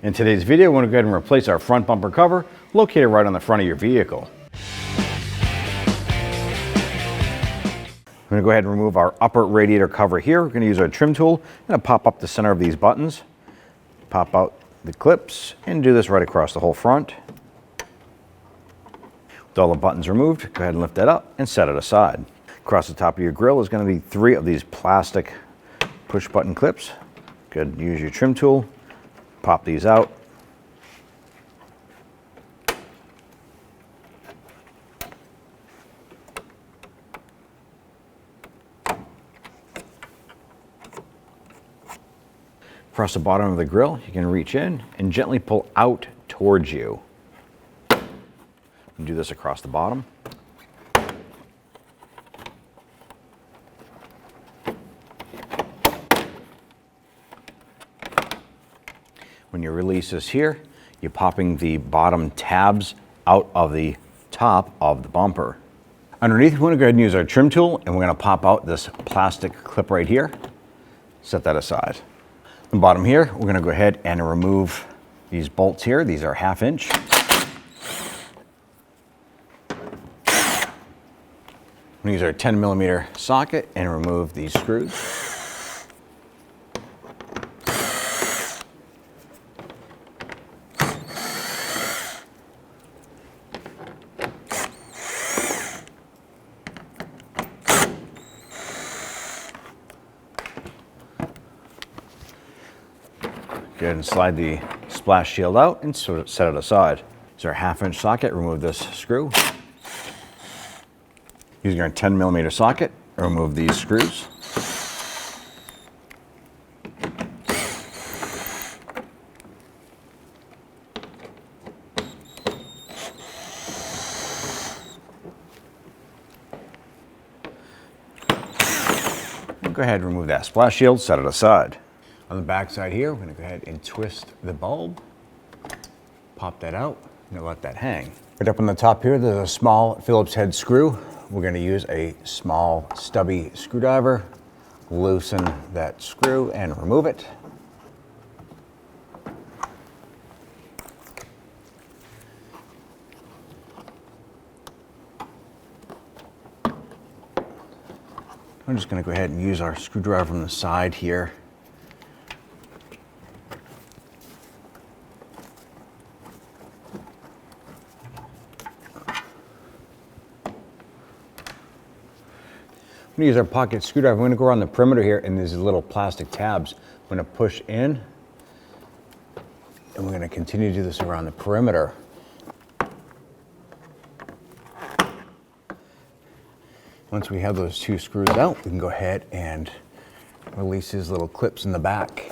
In today's video, we're going to go ahead and replace our front bumper cover located right on the front of your vehicle. I'm going to go ahead and remove our upper radiator cover here. We're going to use our trim tool and pop up the center of these buttons, pop out the clips, and do this right across the whole front. With all the buttons removed, go ahead and lift that up and set it aside. Across the top of your grille is going to be 3 of these plastic push button clips. Go ahead and use your trim tool, pop these out. Across the bottom of the grille, you can reach in and gently pull out towards you. And do this across the bottom. When you release this here, you're popping the bottom tabs out of the top of the bumper. Underneath, we're going to go ahead and use our trim tool, and we're going to pop out this plastic clip right here. Set that aside. On the bottom here, we're going to go ahead and remove these bolts here. These are 1/2 inch. We're going to use our 10mm socket and remove these screws. Go ahead and slide the splash shield out and sort of set it aside. Here's our 1/2 inch socket. Remove this screw. Using our 10mm socket, remove these screws. And go ahead and remove that splash shield, set it aside. On the back side here, we're going to go ahead and twist the bulb, pop that out, and let that hang. Right up on the top here, there's a small Phillips head screw. We're going to use a small stubby screwdriver, loosen that screw and remove it. I'm just going to go ahead and use our screwdriver from the side here. I'm going to use our pocket screwdriver. I'm going to go around the perimeter here, and these little plastic tabs. I'm going to push in, and we're going to continue to do this around the perimeter. Once we have those 2 screws out, we can go ahead and release these little clips in the back.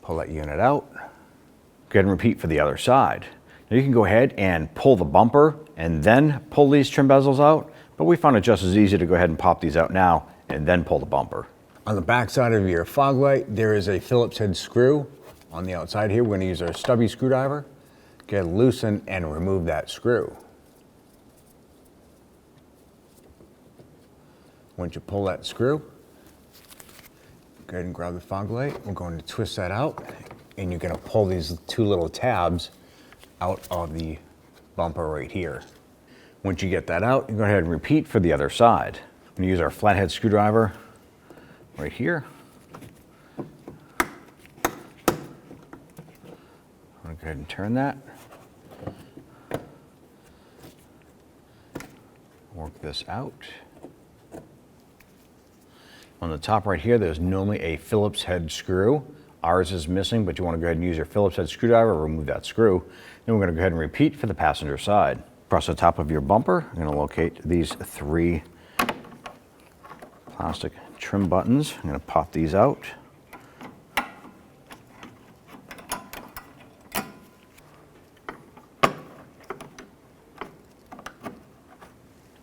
Pull that unit out. Go ahead and repeat for the other side. Now you can go ahead and pull the bumper and then pull these trim bezels out, but we found it just as easy to go ahead and pop these out now and then pull the bumper. On the back side of your fog light, there is a Phillips head screw. On the outside here, we're going to use our stubby screwdriver. Go ahead and loosen and remove that screw. Once you pull that screw, go ahead and grab the fog light. We're going to twist that out, and you're going to pull these 2 little tabs out of the bumper right here. Once you get that out, you go ahead and repeat for the other side. I'm going to use our flathead screwdriver right here. I'm going to go ahead and turn that. Work this out. On the top right here, there's normally a Phillips head screw. Ours is missing, but you want to go ahead and use your Phillips head screwdriver, remove that screw. Then we're going to go ahead and repeat for the passenger side. Across the top of your bumper, I'm going to locate these 3 plastic trim buttons. I'm going to pop these out.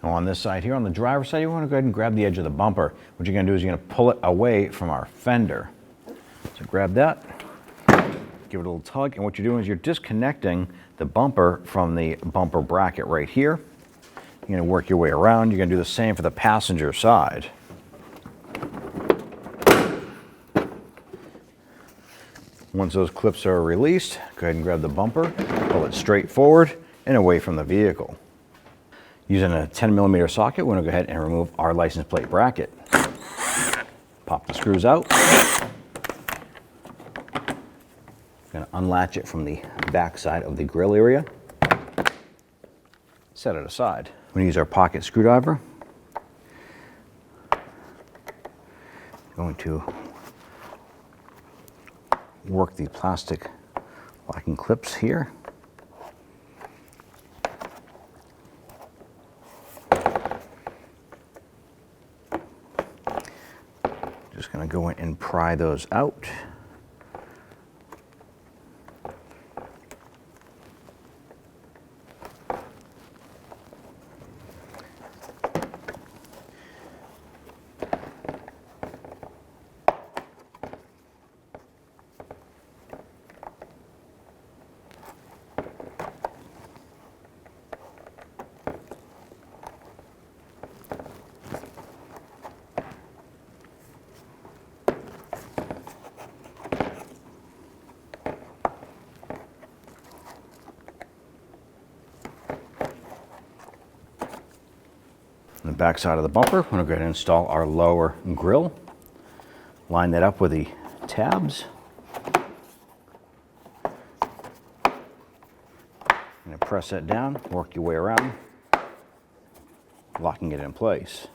Now on this side here, on the driver's side, you want to go ahead and grab the edge of the bumper. What you're going to do is you're going to pull it away from our fender. So grab that, give it a little tug, and what you're doing is you're disconnecting the bumper from the bumper bracket right here. You're going to work your way around. You're going to do the same for the passenger side. Once those clips are released, go ahead and grab the bumper, pull it straight forward and away from the vehicle. Using a 10mm socket, we're going to go ahead and remove our license plate bracket. Pop the screws out. Going to unlatch it from the back side of the grill area. Set it aside. We're going to use our pocket screwdriver. Going to work the plastic locking clips here. Just going to go in and pry those out. On the back side of the bumper, we're going to go ahead and install our lower grille. Line that up with the tabs. And press that down, work your way around, locking it in place.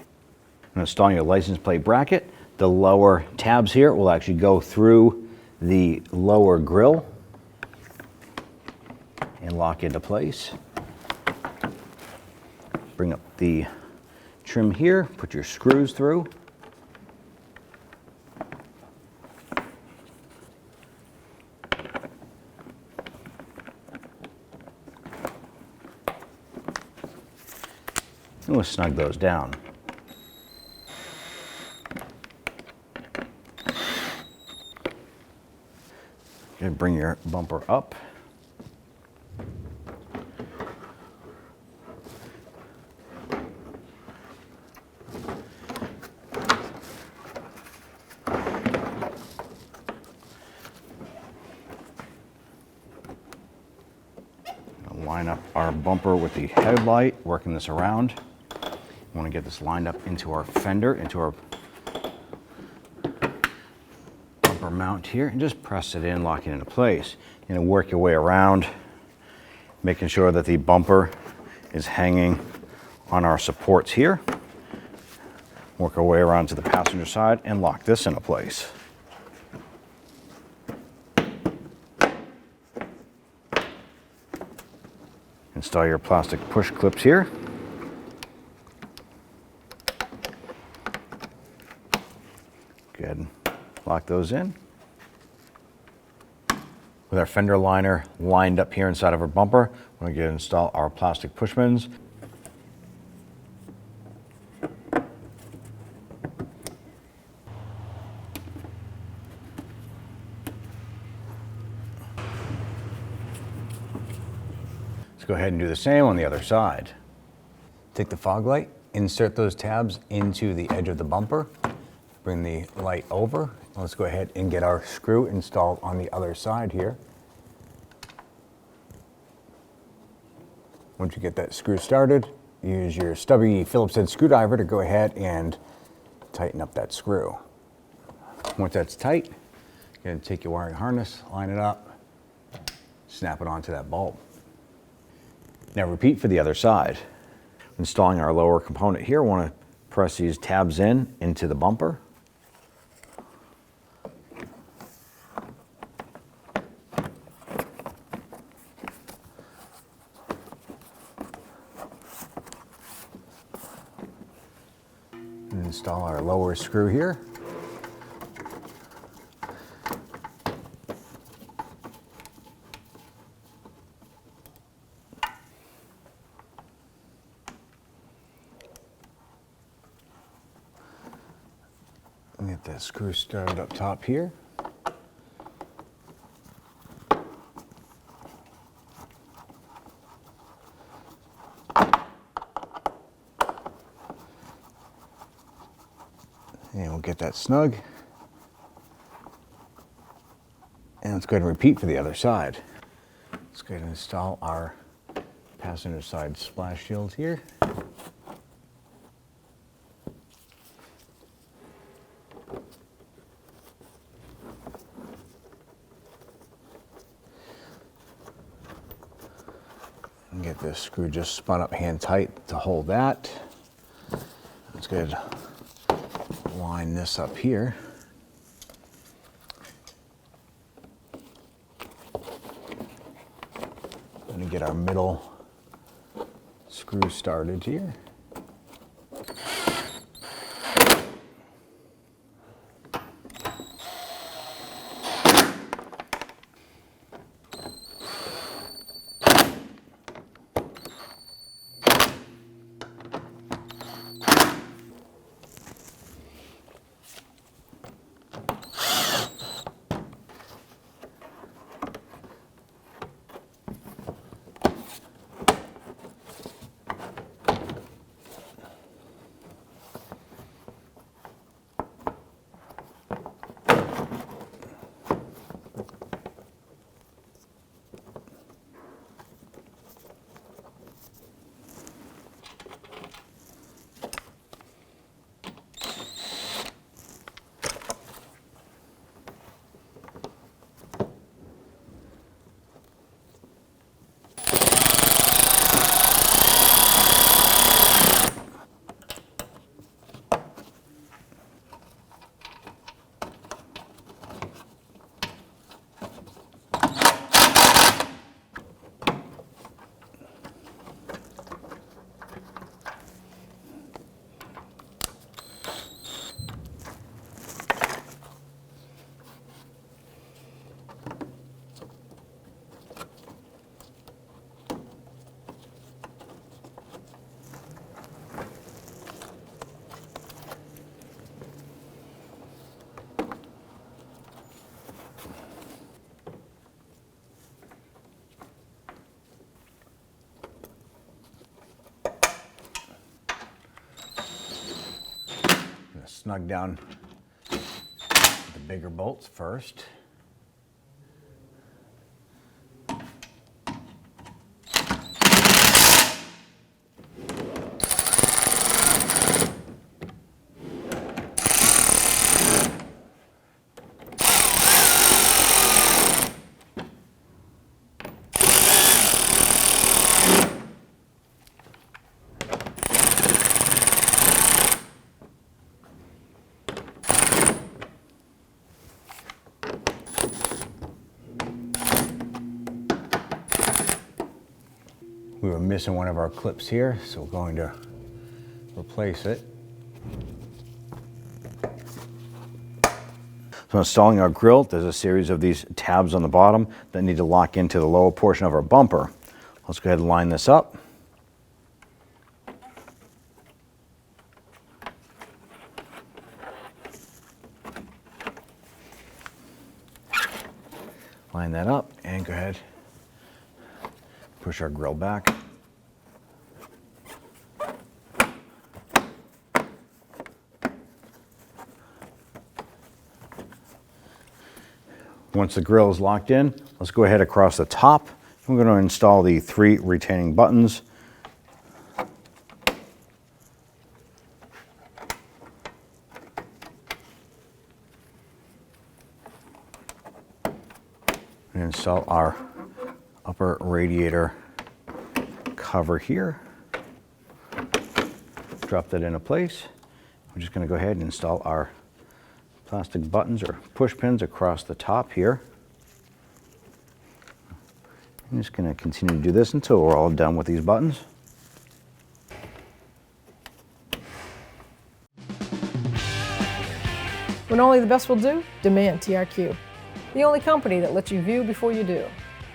And installing your license plate bracket, the lower tabs here will actually go through the lower grille and lock into place. Bring up the trim here, put your screws through. And we'll snug those down. And bring your bumper up. Line up our bumper with the headlight, working this around. We want to get this lined up into our fender, into our bumper mount here, and just press it in, lock it into place. And work your way around, making sure that the bumper is hanging on our supports here. Work our way around to the passenger side and lock this into place. Install your plastic push clips here. Go ahead and lock those in. With our fender liner lined up here inside of our bumper, we're going to install our plastic pushpins. Go ahead and do the same on the other side. Take the fog light, insert those tabs into the edge of the bumper, bring the light over. Let's go ahead and get our screw installed on the other side here. Once you get that screw started, use your stubby Phillips head screwdriver to go ahead and tighten up that screw. Once that's tight, you're going to take your wiring harness, line it up, snap it onto that bulb. Now repeat for the other side. Installing our lower component here, we want to press these tabs into the bumper. And install our lower screw here. Get that screw started up top here. And we'll get that snug. And let's go ahead and repeat for the other side. Let's go ahead and install our passenger side splash shield here. And get this screw just spun up hand tight to hold that. Let's go ahead and line this up here. Going to get our middle screw started here. Snug down the bigger bolts first. We were missing one of our clips here, so we're going to replace it. So installing our grille, there's a series of these tabs on the bottom that need to lock into the lower portion of our bumper. Let's go ahead and line this up. Line that up and go ahead. Push our grill back. Once the grill is locked in, let's go ahead across the top. We're going to install the 3 retaining buttons. And install our upper radiator cover here. Drop that into place. We're just going to go ahead and install our plastic buttons or push pins across the top here. I'm just going to continue to do this until we're all done with these buttons. When only the best will do, demand TRQ. The only company that lets you view before you do.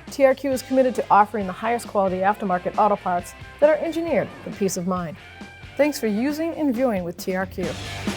TRQ is committed to offering the highest quality aftermarket auto parts that are engineered for peace of mind. Thanks for using and viewing with TRQ.